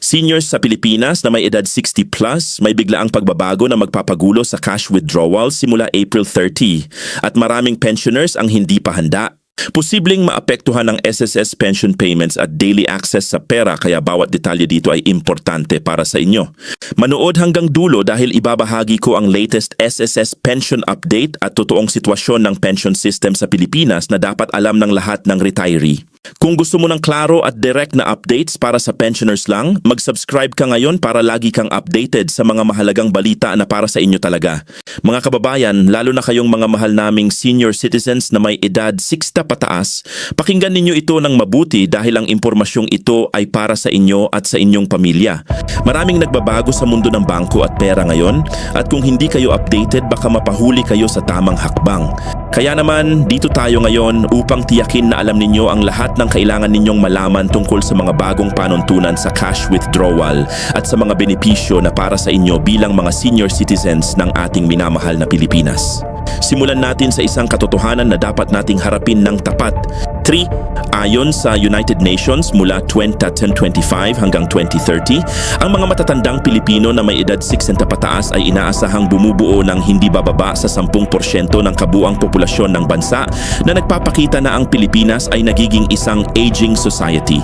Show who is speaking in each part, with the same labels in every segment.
Speaker 1: Seniors sa Pilipinas na may edad 60 plus, may biglaang pagbabago na magpapagulo sa cash withdrawal simula April 30 at maraming pensioners ang hindi pa handa. Posibleng maapektuhan ng SSS pension payments at daily access sa pera kaya bawat detalye dito ay importante para sa inyo. Manood hanggang dulo dahil ibabahagi ko ang latest SSS pension update at totoong sitwasyon ng pension system sa Pilipinas na dapat alam ng lahat ng retiree. Kung gusto mo ng klaro at direct na updates para sa pensioners lang, mag-subscribe ka ngayon para lagi kang updated sa mga mahalagang balita na para sa inyo talaga. Mga kababayan, lalo na kayong mga mahal naming senior citizens na may edad 60 pataas, pakinggan ninyo ito ng mabuti dahil ang impormasyong ito ay para sa inyo at sa inyong pamilya. Maraming nagbabago sa mundo ng bangko at pera ngayon at kung hindi kayo updated baka mapahuli kayo sa tamang hakbang. Kaya naman, dito tayo ngayon upang tiyakin na alam ninyo ang lahat ng kailangan ninyong malaman tungkol sa mga bagong panuntunan sa cash withdrawal at sa mga benepisyo na para sa inyo bilang mga senior citizens ng ating minamahal na Pilipinas. Simulan natin sa isang katotohanan na dapat nating harapin ng tapat. 3. Ayon sa United Nations mula 2025 hanggang 2030, ang mga matatandang Pilipino na may edad 60 pataas ay inaasahang bumubuo ng hindi bababa sa 10% ng kabuang populasyon ng bansa na nagpapakita na ang Pilipinas ay nagiging isang aging society.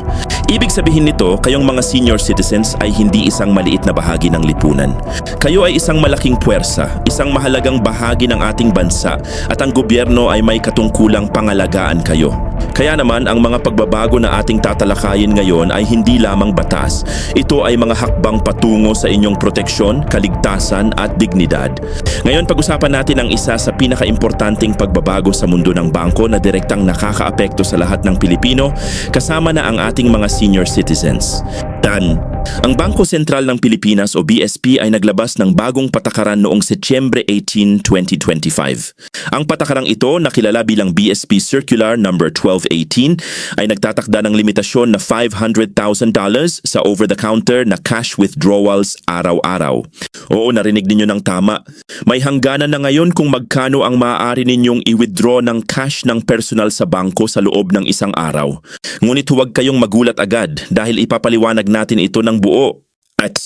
Speaker 1: Ibig sabihin nito, kayong mga senior citizens ay hindi isang maliit na bahagi ng lipunan. Kayo ay isang malaking puwersa, isang mahalagang bahagi ng ating bansa at ang gobyerno ay may katungkulang pangalagaan kayo. Kaya naman ang mga pagbabago na ating tatalakayin ngayon ay hindi lamang batas. Ito ay mga hakbang patungo sa inyong proteksyon, kaligtasan at dignidad. Ngayon pag-usapan natin ang isa sa pinakaimportanteng pagbabago sa mundo ng bangko na direktang nakakaapekto sa lahat ng Pilipino, kasama na ang ating mga senior citizens. Ang Bangko Sentral ng Pilipinas o BSP ay naglabas ng bagong patakaran noong Setyembre 18, 2025. Ang patakarang ito na kilala bilang BSP Circular No. 1218 ay nagtatakda ng limitasyon na $500,000 sa over-the-counter na cash withdrawals araw-araw. Oo, narinig ninyo ng tama. May hangganan na ngayon kung magkano ang maaari ninyong i-withdraw ng cash ng personal sa bangko sa loob ng isang araw. Ngunit huwag kayong magulat agad dahil ipapaliwanag natin ito ng buo at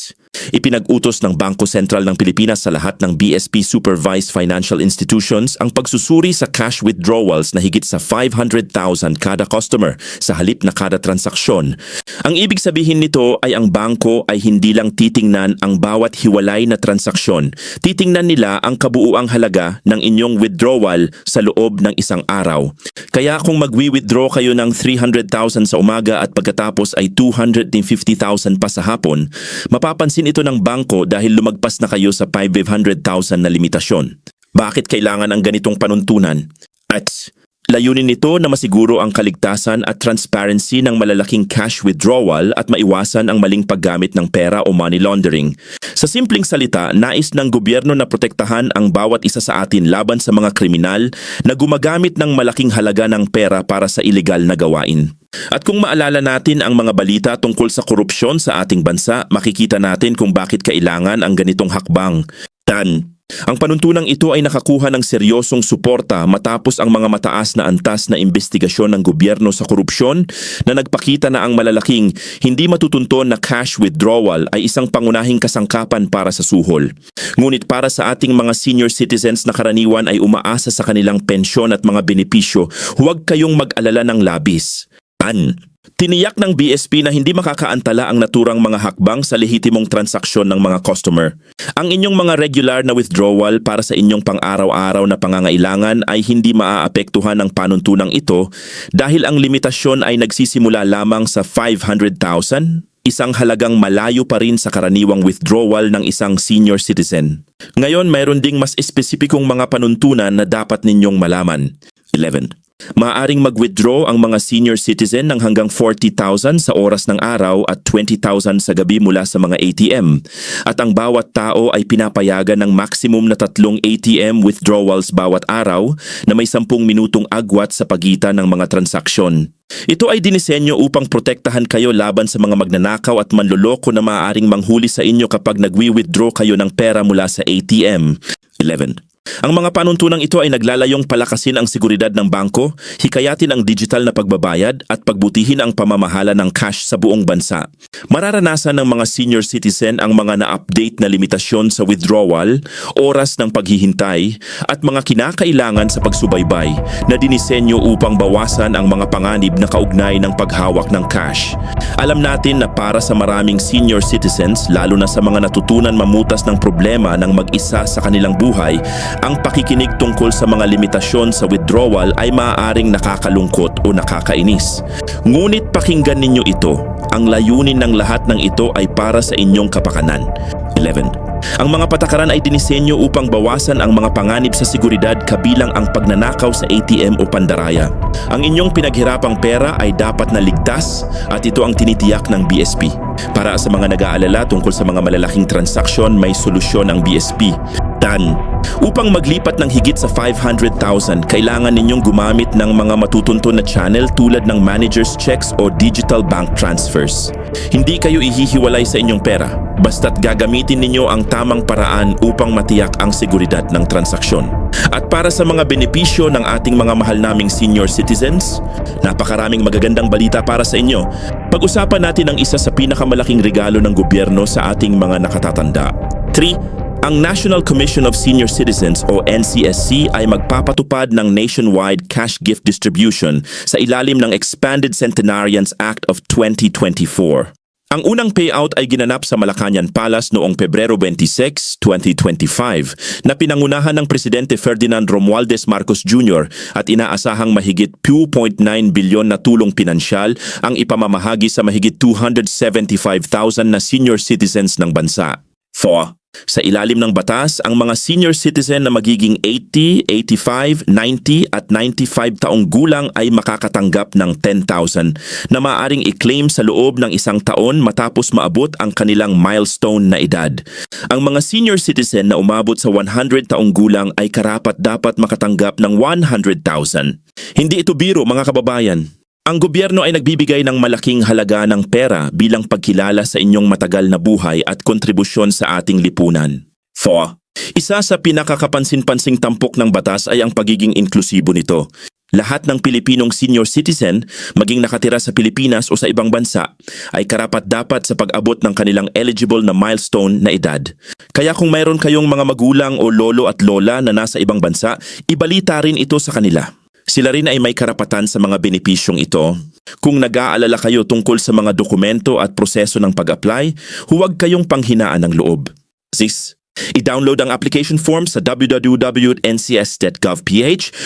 Speaker 1: ipinag-utos ng Bangko Sentral ng Pilipinas sa lahat ng BSP Supervised Financial Institutions ang pagsusuri sa cash withdrawals na higit sa 500,000 kada customer sa halip na kada transaksyon. Ang ibig sabihin nito ay ang bangko ay hindi lang titingnan ang bawat hiwalay na transaksyon. Titingnan nila ang kabuuang halaga ng inyong withdrawal sa loob ng isang araw. Kaya kung magwi-withdraw kayo ng 300,000 sa umaga at pagkatapos ay 250,000 pa sa hapon, mapapansin ito ng bangko dahil lumagpas na kayo sa 500,000 na limitasyon. Bakit kailangan ang ganitong panuntunan? At layunin nito na masiguro ang kaligtasan at transparency ng malalaking cash withdrawal at maiwasan ang maling paggamit ng pera o money laundering. Sa simpleng salita, nais ng gobyerno na protektahan ang bawat isa sa atin laban sa mga kriminal na gumagamit ng malaking halaga ng pera para sa ilegal na gawain. At kung maalala natin ang mga balita tungkol sa korupsyon sa ating bansa, makikita natin kung bakit kailangan ang ganitong hakbang. Ang panuntunang ito ay nakakuha ng seryosong suporta matapos ang mga mataas na antas na investigasyon ng gobyerno sa korupsyon na nagpakita na ang malalaking, hindi matutunton na cash withdrawal ay isang pangunahing kasangkapan para sa suhol. Ngunit para sa ating mga senior citizens na karaniwan ay umaasa sa kanilang pensyon at mga benepisyo, huwag kayong mag-alala ng labis. Tiniyak ng BSP na hindi makakaantala ang naturang mga hakbang sa lehitimong transaksyon ng mga customer. Ang inyong mga regular na withdrawal para sa inyong pang-araw-araw na pangangailangan ay hindi maaapektuhan ng panuntunang ito dahil ang limitasyon ay nagsisimula lamang sa 500,000, isang halagang malayo pa rin sa karaniwang withdrawal ng isang senior citizen. Ngayon, mayroon ding mas espesipikong mga panuntunan na dapat ninyong malaman. 11. Maaaring mag-withdraw ang mga senior citizen ng hanggang 40,000 sa oras ng araw at 20,000 sa gabi mula sa mga ATM. At ang bawat tao ay pinapayagan ng maximum na 3 ATM withdrawals bawat araw na may 10 minutong agwat sa pagitan ng mga transaksyon. Ito ay dinisenyo upang protektahan kayo laban sa mga magnanakaw at manloloko na maaaring manghuli sa inyo kapag nagwi-withdraw kayo ng pera mula sa ATM. 11. Ang mga panuntunang ito ay naglalayong palakasin ang seguridad ng bangko, hikayatin ang digital na pagbabayad at pagbutihin ang pamamahala ng cash sa buong bansa. Mararanasan ng mga senior citizen ang mga na-update na limitasyon sa withdrawal, oras ng paghihintay at mga kinakailangan sa pagsubaybay na dinisenyo upang bawasan ang mga panganib na kaugnay ng paghawak ng cash. Alam natin na para sa maraming senior citizens, lalo na sa mga natutunan mamutas ng problema ng mag-isa sa kanilang buhay, ang pakikinig tungkol sa mga limitasyon sa withdrawal ay maaaring nakakalungkot o nakakainis. Ngunit pakinggan ninyo ito. Ang layunin ng lahat ng ito ay para sa inyong kapakanan. 11. Ang mga patakaran ay dinisenyo upang bawasan ang mga panganib sa seguridad kabilang ang pagnanakaw sa ATM o pandaraya. Ang inyong pinaghirapang pera ay dapat na ligtas at ito ang tinitiyak ng BSP. Para sa mga nag-aalala tungkol sa mga malalaking transaksyon, may solusyon ang BSP. Dan, upang maglipat ng higit sa 500,000, kailangan ninyong gumamit ng mga matutunton na channel tulad ng manager's checks o digital bank transfers. Hindi kayo ihihiwalay sa inyong pera, basta't gagamitin ninyo ang tamang paraan upang matiyak ang seguridad ng transaksyon. At para sa mga benepisyo ng ating mga mahal naming senior citizens, napakaraming magagandang balita para sa inyo. Pag-usapan natin ang isa sa pinakamalaking regalo ng gobyerno sa ating mga nakatatanda. 3. Ang National Commission of Senior Citizens o NCSC ay magpapatupad ng nationwide cash gift distribution sa ilalim ng Expanded Centenarians Act of 2024. Ang unang payout ay ginanap sa Malacañang Palace noong Pebrero 26, 2025 na pinangunahan ng Presidente Ferdinand Romualdez Marcos Jr. at inaasahang mahigit 2.9 bilyon na tulong pinansyal ang ipamamahagi sa mahigit 275,000 na senior citizens ng bansa. 4. Sa ilalim ng batas, ang mga senior citizen na magiging 80, 85, 90 at 95 taong gulang ay makakatanggap ng 10,000 na maaaring i-claim sa loob ng isang taon matapos maabot ang kanilang milestone na edad. Ang mga senior citizen na umabot sa 100 taong gulang ay karapat-dapat makatanggap ng 100,000. Hindi ito biro, mga kababayan. Ang gobyerno ay nagbibigay ng malaking halaga ng pera bilang pagkilala sa inyong matagal na buhay at kontribusyon sa ating lipunan. 4. Isa sa pinakakapansin-pansing tampok ng batas ay ang pagiging inklusibo nito. Lahat ng Pilipinong senior citizen, maging nakatira sa Pilipinas o sa ibang bansa, ay karapat-dapat sa pag-abot ng kanilang eligible na milestone na edad. Kaya kung mayroon kayong mga magulang o lolo at lola na nasa ibang bansa, ibalita rin ito sa kanila. Sila rin ay may karapatan sa mga benepisyong ito. Kung nag-aalala kayo tungkol sa mga dokumento at proseso ng pag-apply, huwag kayong panghinaan ng loob. I-download ang application form sa www.ncs.gov.ph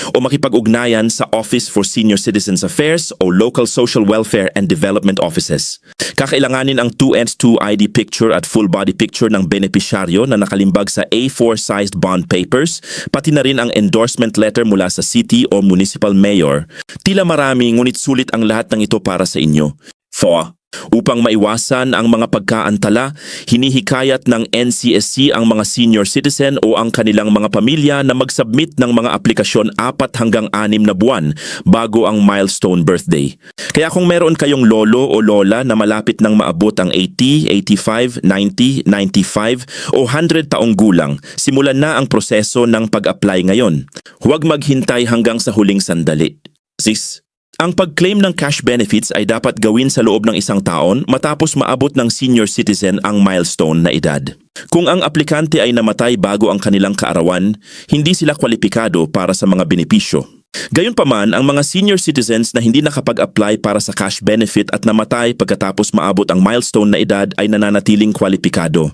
Speaker 1: o makipag-ugnayan sa Office for Senior Citizens Affairs o Local Social Welfare and Development Offices. Kakailanganin ang 2x2 ID picture at full body picture ng benepisyaryo na nakalimbag sa A4-sized bond papers, pati na rin ang endorsement letter mula sa city o municipal mayor. Tila marami ngunit sulit ang lahat ng ito para sa inyo. 4. Upang maiwasan ang mga pagkaantala, hinihikayat ng NCSC ang mga senior citizen o ang kanilang mga pamilya na mag-submit ng mga aplikasyon 4 hanggang 6 na buwan bago ang milestone birthday. Kaya kung meron kayong lolo o lola na malapit nang maabot ang 80, 85, 90, 95 o 100 taong gulang, simulan na ang proseso ng pag-apply ngayon. Huwag maghintay hanggang sa huling sandali. Ang pag-claim ng cash benefits ay dapat gawin sa loob ng isang taon matapos maabot ng senior citizen ang milestone na edad. Kung ang aplikante ay namatay bago ang kanilang kaarawan, hindi sila kwalipikado para sa mga benepisyo. Gayunpaman, ang mga senior citizens na hindi nakapag-apply para sa cash benefit at namatay pagkatapos maabot ang milestone na edad ay nananatiling kwalipikado.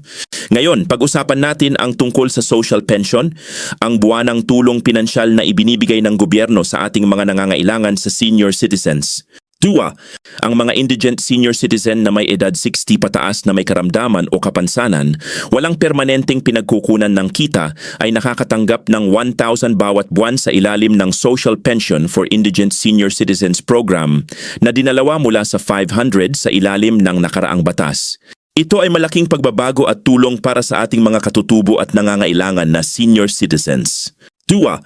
Speaker 1: Ngayon, pag-usapan natin ang tungkol sa social pension, ang buwanang tulong pinansyal na ibinibigay ng gobyerno sa ating mga nangangailangan sa senior citizens. 2. Ang mga indigent senior citizen na may edad 60 pataas na may karamdaman o kapansanan, walang permanenteng pinagkukunan ng kita ay nakakatanggap ng 1,000 bawat buwan sa ilalim ng Social Pension for Indigent Senior Citizens Program na dinalawa mula sa 500 sa ilalim ng nakaraang batas. Ito ay malaking pagbabago at tulong para sa ating mga katutubo at nangangailangan na senior citizens. 2.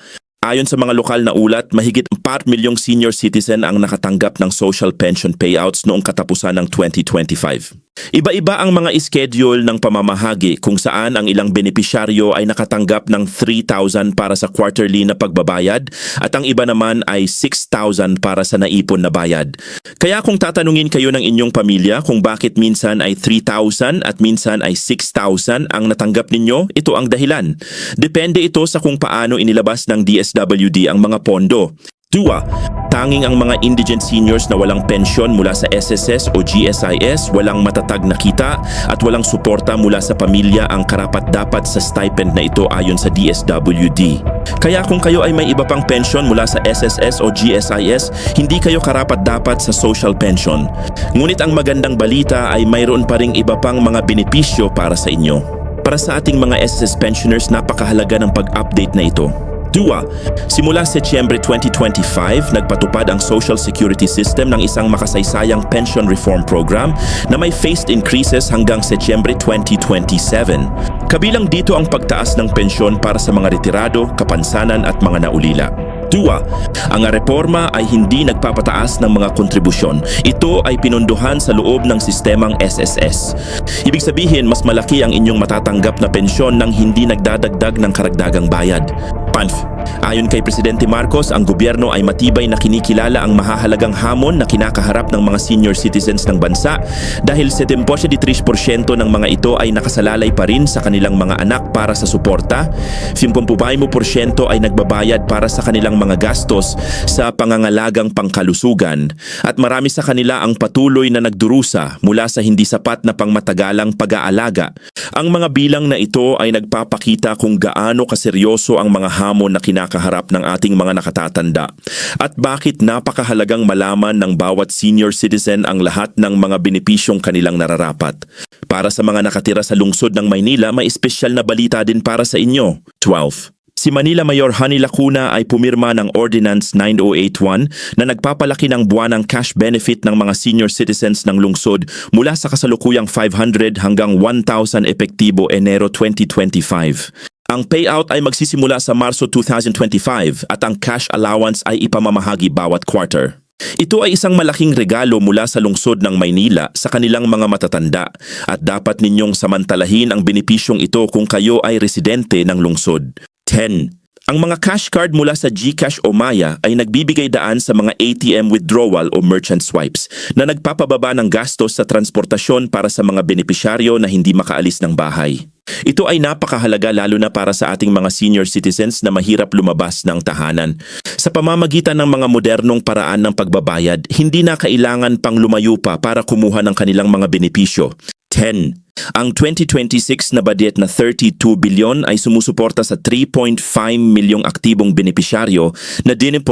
Speaker 1: Ayon sa mga lokal na ulat, mahigit 4 milyong senior citizen ang nakatanggap ng social pension payouts noong katapusan ng 2025. Iba-iba ang mga schedule ng pamamahagi kung saan ang ilang benepisyaryo ay nakatanggap ng 3,000 para sa quarterly na pagbabayad at ang iba naman ay 6,000 para sa naipon na bayad. Kaya kung tatanungin kayo ng inyong pamilya kung bakit minsan ay 3,000 at minsan ay 6,000 ang natanggap ninyo, ito ang dahilan. Depende ito sa kung paano inilabas ng DSWD ang mga pondo. 2. Tanging ang mga indigent seniors na walang pensyon mula sa SSS o GSIS, walang matatag na kita at walang suporta mula sa pamilya ang karapat-dapat sa stipend na ito ayon sa DSWD. Kaya kung kayo ay may iba pang pensyon mula sa SSS o GSIS, hindi kayo karapat-dapat sa social pension. Ngunit ang magandang balita ay mayroon pa ring iba pang mga benepisyo para sa inyo. Para sa ating mga SSS pensioners, napakahalaga ng pag-update na ito. 2. Simula Setyembre 2025, nagpatupad ang Social Security System ng isang makasaysayang pension reform program na may phased increases hanggang Setyembre 2027. Kabilang dito ang pagtaas ng pensyon para sa mga retirado, kapansanan at mga naulila. 2. Ang reforma ay hindi nagpapataas ng mga kontribusyon. Ito ay pinunduhan sa loob ng sistemang SSS. Ibig sabihin, mas malaki ang inyong matatanggap na pensyon nang hindi nagdadagdag ng karagdagang bayad. Panf. Ayon kay Presidente Marcos, ang gobyerno ay matibay na kinikilala ang mahahalagang hamon na kinakaharap ng mga senior citizens ng bansa dahil 73% ng mga ito ay nakasalalay pa rin sa kanilang mga anak para sa suporta, 50% ay nagbabayad para sa kanilang mga gastos sa pangangalagang pangkalusugan at marami sa kanila ang patuloy na nagdurusa mula sa hindi sapat na pangmatagalang pag-aalaga. Ang mga bilang na ito ay nagpapakita kung gaano kaseryoso ang mga hamon na kinakaharap ng ating mga nakatatanda at bakit napakahalagang malaman ng bawat senior citizen ang lahat ng mga benepisyong kanilang nararapat. Para sa mga nakatira sa lungsod ng Maynila, may espesyal na balita din para sa inyo. 12. Si Manila Mayor Honey Lacuna ay pumirma ng Ordinance 9081 na nagpapalaki ng buwanang cash benefit ng mga senior citizens ng lungsod mula sa kasalukuyang 500 hanggang 1,000 epektibo Enero 2025. Ang payout ay magsisimula sa Marso 2025 at ang cash allowance ay ipamamahagi bawat quarter. Ito ay isang malaking regalo mula sa lungsod ng Maynila sa kanilang mga matatanda at dapat ninyong samantalahin ang benepisyong ito kung kayo ay residente ng lungsod. 10. Ang mga cash card mula sa GCash o Maya ay nagbibigay daan sa mga ATM withdrawal o merchant swipes na nagpapababa ng gastos sa transportasyon para sa mga benepisyaryo na hindi makaalis ng bahay. Ito ay napakahalaga lalo na para sa ating mga senior citizens na mahirap lumabas ng tahanan. Sa pamamagitan ng mga modernong paraan ng pagbabayad, hindi na kailangan pang lumayo pa para kumuha ng kanilang mga benepisyo. 10. Ang 2026 na budget na 32 bilyon ay sumusuporta sa 3.5 milyong aktibong benepisyaryo na 10%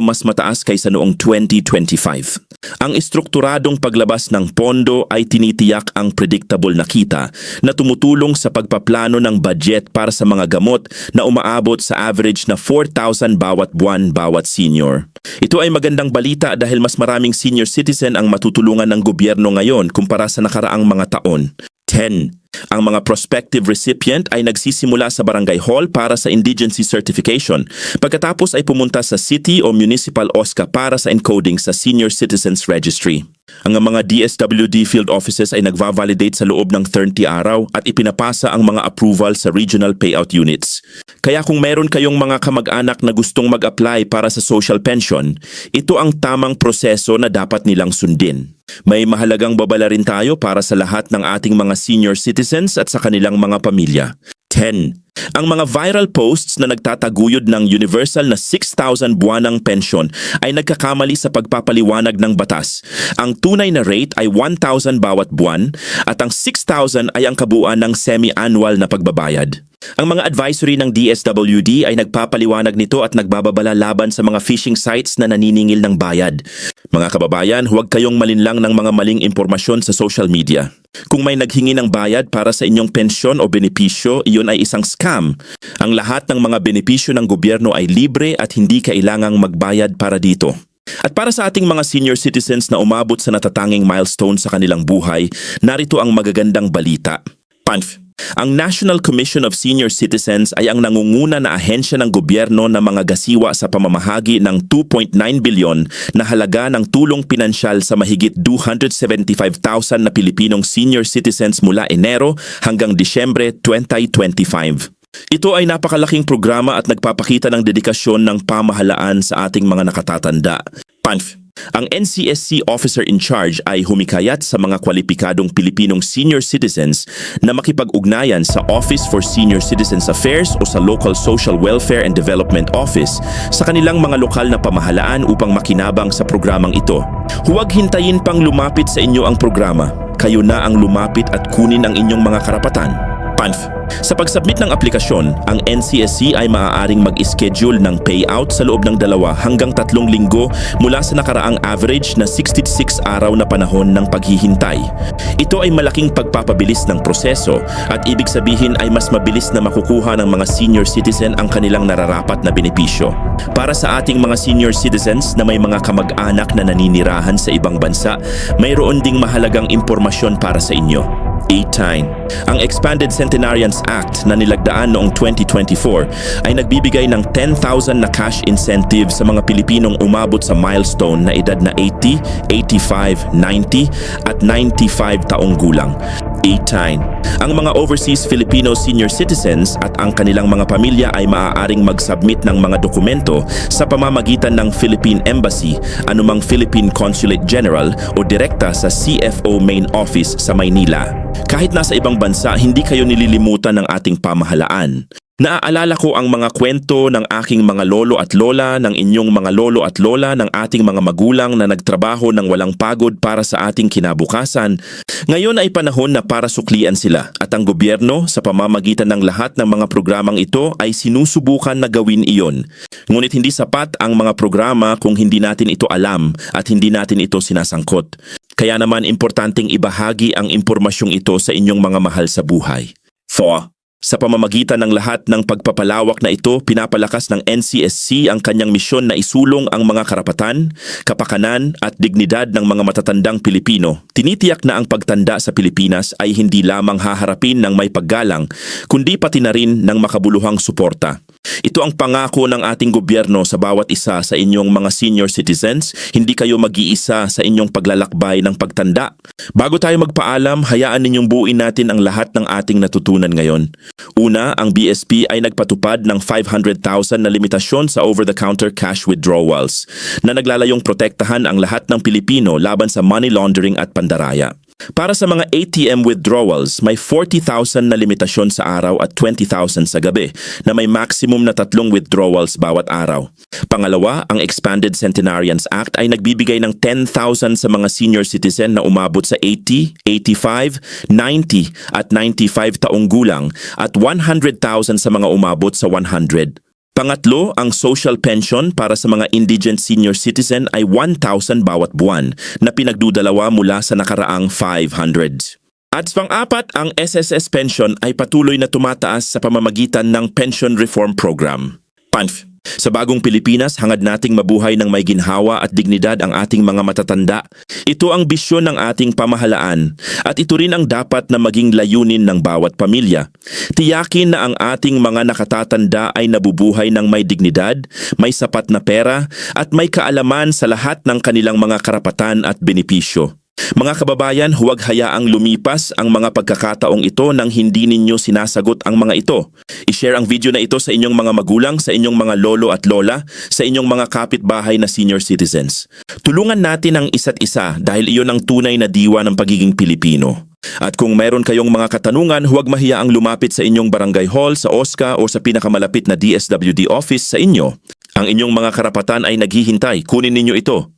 Speaker 1: mas mataas kaysa noong 2025. Ang estrukturadong paglabas ng pondo ay tinitiyak ang predictable na kita na tumutulong sa pagpaplano ng budget para sa mga gamot na umaabot sa average na 4,000 bawat buwan bawat senior. Ito ay magandang balita dahil mas maraming senior citizen ang matutulungan ng gobyerno ngayon kumpara sa nakaraang mga taon. 10. Ang mga prospective recipient ay nagsisimula sa barangay hall para sa indigency certification. Pagkatapos ay pumunta sa city o municipal OSCA para sa encoding sa Senior Citizens Registry. Ang mga DSWD field offices ay nagva-validate sa loob ng 30 araw at ipinapasa ang mga approval sa regional payout units. Kaya kung meron kayong mga kamag-anak na gustong mag-apply para sa social pension, ito ang tamang proseso na dapat nilang sundin. May mahalagang babala rin tayo para sa lahat ng ating mga senior citizens at sa kanilang mga pamilya. 10. Ang mga viral posts na nagtataguyod ng universal na 6,000 buwanang pensyon ay nagkakamali sa pagpapaliwanag ng batas. Ang tunay na rate ay 1,000 bawat buwan at ang 6,000 ay ang kabuuan ng semi-annual na pagbabayad. Ang mga advisory ng DSWD ay nagpapaliwanag nito at nagbababala laban sa mga phishing sites na naniningil ng bayad. Mga kababayan, huwag kayong malinlang ng mga maling impormasyon sa social media. Kung may naghingi ng bayad para sa inyong pensyon o benepisyo, iyon ay isang scam. Ang lahat ng mga benepisyo ng gobyerno ay libre at hindi kailangang magbayad para dito. At para sa ating mga senior citizens na umabot sa natatanging milestone sa kanilang buhay, narito ang magagandang balita. Panf. Ang National Commission of Senior Citizens ay ang nangunguna na ahensya ng gobyerno na mga gasiwa sa pamamahagi ng 2.9 bilyon na halaga ng tulong pinansyal sa mahigit 275,000 na Pilipinong senior citizens mula Enero hanggang Disyembre 2025. Ito ay napakalaking programa at nagpapakita ng dedikasyon ng pamahalaan sa ating mga nakatatanda. Panf. Ang NCSC officer in charge ay humikayat sa mga kwalipikadong Pilipinong senior citizens na makipag-ugnayan sa Office for Senior Citizens Affairs o sa Local Social Welfare and Development Office sa kanilang mga lokal na pamahalaan upang makinabang sa programang ito. Huwag hintayin pang lumapit sa inyo ang programa. Kayo na ang lumapit at kunin ang inyong mga karapatan. Panf. Sa pagsubmit ng aplikasyon, ang NCSC ay maaaring mag-schedule ng payout sa loob ng 2 hanggang 3 linggo mula sa nakaraang average na 66 araw na panahon ng paghihintay. Ito ay malaking pagpapabilis ng proseso at ibig sabihin ay mas mabilis na makukuha ng mga senior citizen ang kanilang nararapat na benepisyo. Para sa ating mga senior citizens na may mga kamag-anak na naninirahan sa ibang bansa, mayroon ding mahalagang impormasyon para sa inyo. 8-9. Ang Expanded Centenarians Act na nilagdaan noong 2024 ay nagbibigay ng 10,000 na cash incentive sa mga Pilipinong umabot sa milestone na edad na 80, 85, 90 at 95 taong gulang. 8-9. Ang mga overseas Filipino senior citizens at ang kanilang mga pamilya ay maaaring mag-submit ng mga dokumento sa pamamagitan ng Philippine Embassy, anumang Philippine Consulate General o direkta sa CFO Main Office sa Maynila. Kahit nasa ibang bansa, hindi kayo nililimutan ng ating pamahalaan. Naaalala ko ang mga kwento ng aking mga lolo at lola, ng inyong mga lolo at lola, ng ating mga magulang na nagtrabaho ng walang pagod para sa ating kinabukasan. Ngayon ay panahon na para suklian sila at ang gobyerno sa pamamagitan ng lahat ng mga programang ito ay sinusubukan na gawin iyon. Ngunit hindi sapat ang mga programa kung hindi natin ito alam at hindi natin ito sinasangkot. Kaya naman importanteng ibahagi ang impormasyong ito sa inyong mga mahal sa buhay. 4. Sa pamamagitan ng lahat ng pagpapalawak na ito, pinapalakas ng NCSC ang kanyang misyon na isulong ang mga karapatan, kapakanan at dignidad ng mga matatandang Pilipino. Tinitiyak na ang pagtanda sa Pilipinas ay hindi lamang haharapin ng may paggalang, kundi pati na rin ng makabuluhang suporta. Ito ang pangako ng ating gobyerno sa bawat isa sa inyong mga senior citizens, hindi kayo mag-iisa sa inyong paglalakbay ng pagtanda. Bago tayo magpaalam, hayaan ninyong buuin natin ang lahat ng ating natutunan ngayon. Una, ang BSP ay nagpatupad ng 500,000 na limitasyon sa over-the-counter cash withdrawals na naglalayong protektahan ang lahat ng Pilipino laban sa money laundering at pandaraya. Para sa mga ATM withdrawals, may 40,000 na limitasyon sa araw at 20,000 sa gabi na may maximum na 3 withdrawals bawat araw. Pangalawa, ang Expanded Centenarians Act ay nagbibigay ng 10,000 sa mga senior citizen na umabot sa 80, 85, 90 at 95 taong gulang at 100,000 sa mga umabot sa 100. Pangatlo, ang social pension para sa mga indigent senior citizen ay 1,000 bawat buwan na pinagdudalawa mula sa nakaraang 500. At pang-apat, ang SSS pension ay patuloy na tumataas sa pamamagitan ng Pension Reform Program. Panf. Sa bagong Pilipinas, hangad nating mabuhay ng may ginhawa at dignidad ang ating mga matatanda. Ito ang bisyon ng ating pamahalaan at ito rin ang dapat na maging layunin ng bawat pamilya. Tiyakin na ang ating mga nakatatanda ay nabubuhay ng may dignidad, may sapat na pera at may kaalaman sa lahat ng kanilang mga karapatan at benepisyo. Mga kababayan, huwag hayaang lumipas ang mga pagkakataong ito nang hindi ninyo sinasagot ang mga ito. I-share ang video na ito sa inyong mga magulang, sa inyong mga lolo at lola, sa inyong mga kapitbahay na senior citizens. Tulungan natin ang isa't isa dahil iyon ang tunay na diwa ng pagiging Pilipino. At kung mayroon kayong mga katanungan, huwag mahiyaang lumapit sa inyong barangay hall, sa OSCA o sa pinakamalapit na DSWD office sa inyo. Ang inyong mga karapatan ay naghihintay, kunin ninyo ito.